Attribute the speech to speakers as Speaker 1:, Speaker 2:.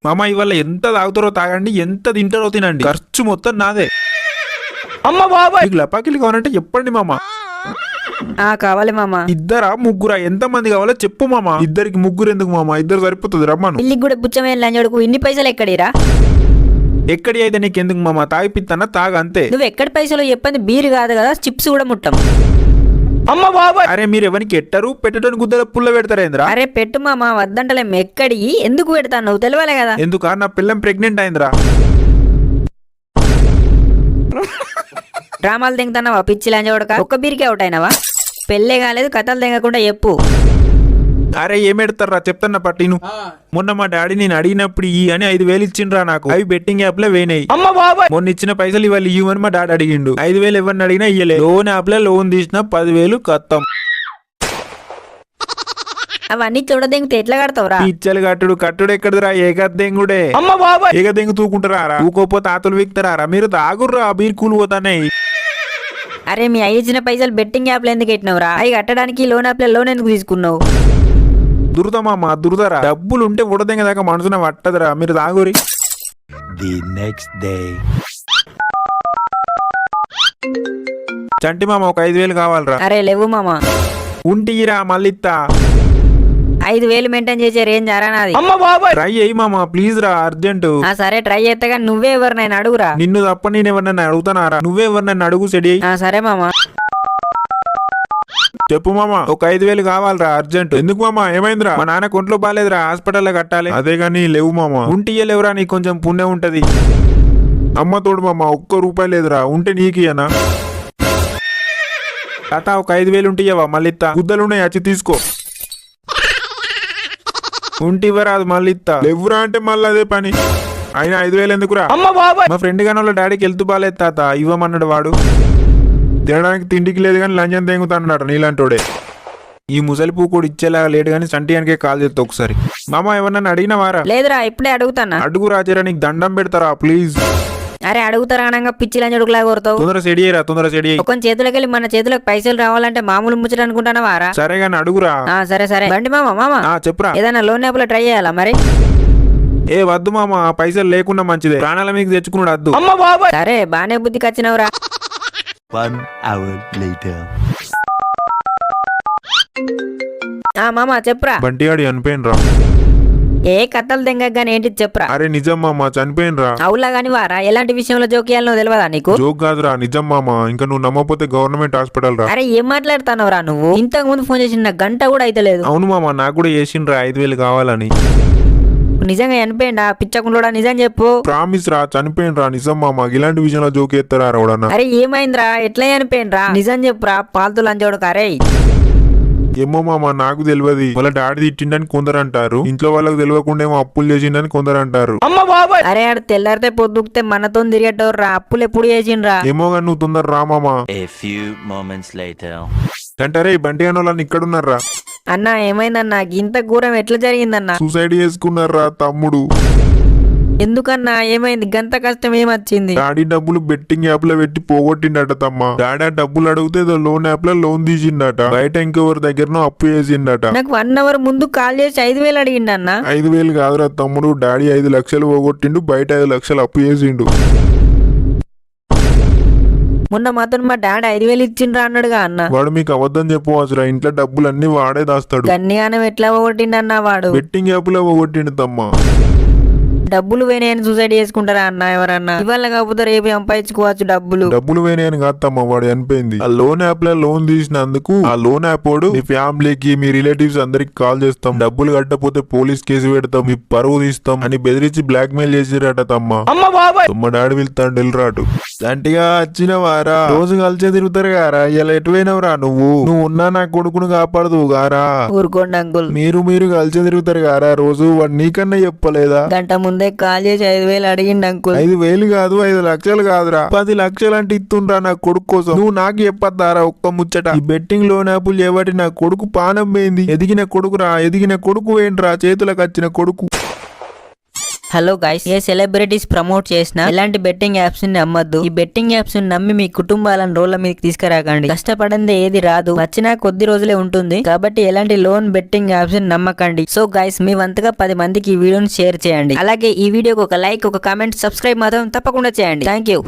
Speaker 1: మామ ఇవాళ ఎంత తాగుతారో తాగండి, ఎంత తింటారో తినండి, ఖర్చు మొత్తం నాదే.
Speaker 2: అమ్మ బాబాయ్,
Speaker 1: మీకు లపాకిలు కావాలంటే చెప్పండి మామ.
Speaker 3: కావాలి మామ.
Speaker 1: ఇద్దరా ముగ్గురా, ఎంత మంది కావాలో చెప్పు మామ. ఇద్దరికి ముగ్గురు ఎందుకు మామ, ఇద్దరు సరిపోతుంది రమ్మను.
Speaker 3: ఇల్లికి కూడా పుచ్చమే లంజోడుకు ఇన్ని పైసలు ఎక్కడిరా?
Speaker 1: ఎక్కడి అయితే నీకెందుకు మామ, తాగిపిత్తన్నా తాగ అంతే.
Speaker 3: నువ్వు ఎక్కడి పైసలు చెప్పండి, బీరు కాదు కదా, చిప్స్ కూడా ముట్టం.
Speaker 2: అమ్మ బాబాయ్,
Speaker 1: అరే మీరు ఎవరికి ఎట్టరు, పెట్టడానికి గుద్దల పుల్ల పెడతారేంద్రా?
Speaker 3: అరే పెట్టు మామ, వద్దంటలేం. ఎక్కడి ఎందుకు పెడతాను నువ్వు తెలియాలి కదా.
Speaker 1: ఎందుకా, నా పిల్లం ప్రెగ్నెంట్ అయిందిరా.
Speaker 3: డ్రామాలు తెంగుతున్నావా పిచ్చి లంజోడక? ఒక్క బీరికే అవుట్ అయినావా? పెళ్ళే కాలేదు, కథలు తెంగకుండా చెప్పు.
Speaker 1: అరే ఏమెడతారా చెప్తాన్నా పట్టిను. మొన్న మా డాడీ నేను అడిగినప్పుడు ఈ అని 5,000 ఇచ్చిండ్రా నాకు. అవి బెట్టింగ్ యాప్ లో వేయినాయి.
Speaker 2: అమ్మ బాబాయ్,
Speaker 1: మొన్న ఇచ్చిన పైసలు ఇవాళ ఇవ్వని మా డాడీ అడిగిండు. 5,000 ఎవరిని అడిగినా ఇయ్యలే. లోన్ యాప్ లో లోన్ తీసిన 10,000 కత్తం.
Speaker 3: అవన్నీ చూడదెంగితే ఎట్లా కడతావురా?
Speaker 1: పిచ్చలు కట్టుడు ఎక్కడరా, ఏకదెంగుడే.
Speaker 2: అమ్మ బాబాయ్,
Speaker 1: ఏకదెంగు తూకుంటారా, తూకోపోతే ఆతులు వీక్తారా? మీరు తాగుర్రా, బీర్ కూలు పోతానే.
Speaker 3: అరే మీ అయ్యి ఇచ్చిన పైసలు బెట్టింగ్ యాప్ లో ఎందుకు పెట్టినవురా? అవి కట్టడానికి లోన్ యాప్ లో లోన్ ఎందుకు తీసుకున్నావు?
Speaker 1: దురదమామ దురదరా, డబ్బులు ఉంటే ఉడదెంగ దాకా మనసున పట్టదురా, మీరు తాగురి.
Speaker 4: The next day.
Speaker 1: చంటి మామ ఒక 5,000 కావాలరా.
Speaker 3: అరే లేవు మామ.
Speaker 1: ఉంటిరా మళ్ళీ ఇత్తా.
Speaker 3: 5,000 మెయింటైన్ చేసే రేంజ్ అరా నాది.
Speaker 2: అమ్మ బాబాయ్,
Speaker 1: ట్రై అయ్యి మామ ప్లీజ్ రా, అర్జెంట్.
Speaker 3: సరే ట్రై చేస్తాగా, నువ్వే ఎవరినైనా అడుగురా.
Speaker 1: నిన్ను తప్ప నేను ఎవరినైనా అడుగుతానారా? నువ్వే ఎవరినైనా అడుగు, సెడి.
Speaker 3: సరే మామ.
Speaker 1: చెప్పు మామ, ఒక 5,000 కావాలరా అర్జెంట్. ఎందుకు మామ, ఏమైందిరా? మా నాన్న ఒంట్లో బాలేదురా, హాస్పిటల్లో కట్టాలి. అదే గానీ లేవు మామ. ఉంటియ్యలేవురా, నీకు కొంచెం పుణ్యం ఉంటది. అమ్మ తోడు మామ, ఒక్క రూపాయి లేదురా, ఉంటే నీకియనా? తాత ఒక 5,000 ఉంటియ్యవా? మళ్ళీ ఇత్తా. గుద్దలున్నాయి, వచ్చి తీసుకో. ఉంటివ్వరాదు, మళ్ళీ ఇత్తా. లేవురా అంటే మళ్ళీ అదే పని. అయినా 5,000 ఎందుకురా?
Speaker 2: అమ్మ బాబాయ్,
Speaker 1: మా ఫ్రెండ్ గాని వాళ్ళ డాడీకి హెల్త్ బాలేదు తాత, ఇవ్వమన్నాడు వాడు. తినడానికి తిండికి లేదు కానీ లంచం తెంగుతాడు నీలాంటోడే. ఈ ముసలి పూ కూడా ఇచ్చేలాగా లేడు కానీ చంటి అనికే కాల్ చేస్తా ఒకసారి. మామ ఎవరన్నా అడిగినవారా?
Speaker 3: లేదురా, ఇప్పుడే అడుగుతానా.
Speaker 1: అడుగు రాజరా, నీకు దండం పెడతారా ప్లీజ్.
Speaker 3: అరే అడుగుతారా అనగా పిచ్చి లంజడుకులా కోరుతావు.
Speaker 1: తొందర సెడి అయ్యరా, తొందర సెడి అయ్యి.
Speaker 3: ఒక చేతులకి వెళ్ళి మన చేతులకు పైసలు రావాలంటే మామూలు ముచ్చట అనుకుంటానవారా?
Speaker 1: సరే గాని అడుగురా.
Speaker 3: సరే సరే. బండి మామ
Speaker 1: చెప్పురా.
Speaker 3: ఏదైనా లోన్ యాప్ లో ట్రై చేయాలా మరి?
Speaker 1: ఏ వద్దు మామ, ఆ పైసలు లేకుండా మంచిదే, ప్రాణాల మీకు తెచ్చుకున్నాడు వద్దు.
Speaker 2: అమ్మ బాబాయ్,
Speaker 3: సరే బానే బుద్ధికి వచ్చినవురా.
Speaker 4: 1 hour later.
Speaker 3: మామ చెప్పురా.
Speaker 1: బంటిగాడు చనిపోయినరా.
Speaker 3: ఏ కథలు తెంగగానే ఏంటి చెప్పురా.
Speaker 1: అరే నిజం మామ, చనిపోయినరా.
Speaker 3: అవులా గాని వారా, ఎలాంటి విషయంలో జోకియాలనో తెలియదా నీకు?
Speaker 1: జోక్ కాదురా, నిజం మామ. ఇంకా నువ్వు నమ్మకపోతే గవర్నమెంట్ హాస్పిటల్ రా.
Speaker 3: అరే ఏం మాట్లాడుతానవరా నువ్వు? ఇంతకు ముందు ఫోన్ చేసిన గంట కూడా అయితలేదు.
Speaker 1: అవును మామ, నాకు కూడా చేసిండ్రా 5,000 కావాలని.
Speaker 3: నిజంగా చనిపోయిండా పిచ్చకుండా? నిజం చెప్పు.
Speaker 1: ప్రామిస్ రా, చనిపోయినరా నిజం మామ. ఇలాంటి విషయంలో జోక్ ఎత్తారా ఎవడన్నా?
Speaker 3: అరే ఏమైందిరా, ఎట్లా చనిపోయినరా? నిజం చెప్పురా, పాల్తు లంచోడు. అరే
Speaker 1: ఏమో మామ, నాకు తెలియదు. వాళ్ళ డాడీ తిట్టిండని కొందరు అంటారు, ఇంట్లో వాళ్ళకి తెలియకుండా ఏమో అప్పులు చేసిండని కొందరు అంటారు.
Speaker 2: అమ్మ బాబాయ్,
Speaker 3: అరే ఆడు తెల్లారితే పొద్దుకుతే మనతో తిరిగేటోర్రా, అప్పులు ఎప్పుడు చేసిండ్రా?
Speaker 1: ఏమో కానీ నువ్వు తొందర రా మామ.
Speaker 4: A few moments later.
Speaker 1: అంటారే బంటి అని వాళ్ళని ఇక్కడున్నారా?
Speaker 3: అన్నా ఏమైందన్నా, ఇంత ఘోరం ఎట్లా జరిగిందన్నా?
Speaker 1: సూసైడ్ చేసుకున్నారా తమ్ముడు.
Speaker 3: ఎందుకన్నా ఏమైంది? గంత కష్టం ఏమొచ్చింది?
Speaker 1: డాడీ డబ్బులు బెట్టింగ్ యాప్ లో పెట్టి పోగొట్టిండట తమ్మ. డాడీ ఆ డబ్బులు అడిగితే ఏదో లోన్ యాప్ లో లోన్ తీసిండట. బయట ఇంకెవరి దగ్గరనో అప్పు చేసిండట.
Speaker 3: నాకు 1 hour ముందు కాల్ చేసి 5,000 అడిగిండన్నా.
Speaker 1: 5,000 కాదురా తమ్ముడు, డాడీ 5 లక్షలు పోగొట్టిండు, బయట 5 లక్షలు అప్పు చేసిండు.
Speaker 3: మొన్న మాతో మా డాడీ 5,000 ఇచ్చిండ్రా అన్నాడుగా అన్న.
Speaker 1: వాడు మీకు అబద్ధం చెప్పవచ్చురా, ఇంట్లో డబ్బులన్నీ వాడే దాస్తాడు.
Speaker 3: గన్నిగానం ఎట్లా పోగొట్టిండన్నా వాడు?
Speaker 1: బెట్టింగ్ యాప్ లో పోగొట్టిండు తమ్మ.
Speaker 3: డబ్బులు పోయినాయని సూసైడ్ చేసుకుంటారా అన్న ఎవరన్నా? ఇవాళ కాకపోతే రేపు సంపాదించుకోవచ్చు డబ్బులు.
Speaker 1: డబ్బులు పోయినాయని కాదమ్మా, వాడు చనిపోయింది. ఆ లోన్ యాప్ లో లోన్ తీసినందుకు ఆ లోన్ యాప్ వాడు మీ ఫ్యామిలీకి మీ రిలేటివ్స్ అందరికి కాల్ చేస్తాం, డబ్బులు కట్టకపోతే పోలీస్ కేసు పెడతాం, మీ పరువు తీస్తాం అని బెదిరించి బ్లాక్ మెయిల్ చేసిరట తమ్మ.
Speaker 2: అమ్మ బాబాయ్,
Speaker 1: తమ్మ డాడీ వెళ్తాడు వెళ్ళరాటు. అంటిగా వచ్చిన వారా, రోజు కలిసే తిరుగుతారు గారా. ఇలా ఎటు పోయినవరా నువ్వు? నువ్వు ఉన్నా నా కొడుకును కాపాడదు గారా.
Speaker 3: ఊరుకోండి అంకుల్.
Speaker 1: మీరు కలిసే తిరుగుతారు గారా రోజు. వాడు నీకన్నా చెప్పలేదా?
Speaker 3: గంట ముందే కాల్ చేసి 5,000 అడిగిండు అంకుల్.
Speaker 1: 5,000 కాదు, 5 లక్షలు కాదురా, 10 లక్షలు అంటే ఇస్తుండ్రా నా కొడుకు కోసం. నువ్వు నాకు చెప్పద్దారా ఒక్క ముచ్చట? ఈ బెట్టింగ్ లోన్ యాపులు చేయబట్టి నా కొడుకు పానం పోయింది. ఎదిగిన కొడుకురా, ఎదిగిన కొడుకు వేయండిరా, చేతులకు వచ్చిన కొడుకు.
Speaker 3: హలో గైస్, ఏ సెలబ్రిటీస్ ప్రమోట్ చేసినా ఇలాంటి బెట్టింగ్ యాప్స్ ని నమ్మద్దు. ఈ బెట్టింగ్ యాప్స్ ని నమ్మి మీ కుటుంబాలను రోడ్ల మీదకి తీసుకురాకండి. కష్టపడిందే ఏది రాదు, వచ్చినా కొద్ది రోజులే ఉంటుంది. కాబట్టి ఎలాంటి లోన్ బెట్టింగ్ యాప్స్ ని నమ్మకండి. సో గైస్, మీ వంతుగా 10 మందికి ఈ వీడియోని షేర్ చేయండి. అలాగే ఈ వీడియోకి ఒక లైక్, ఒక కామెంట్, సబ్స్క్రైబ్ మాత్రం తప్పకుండా చేయండి. Thank you.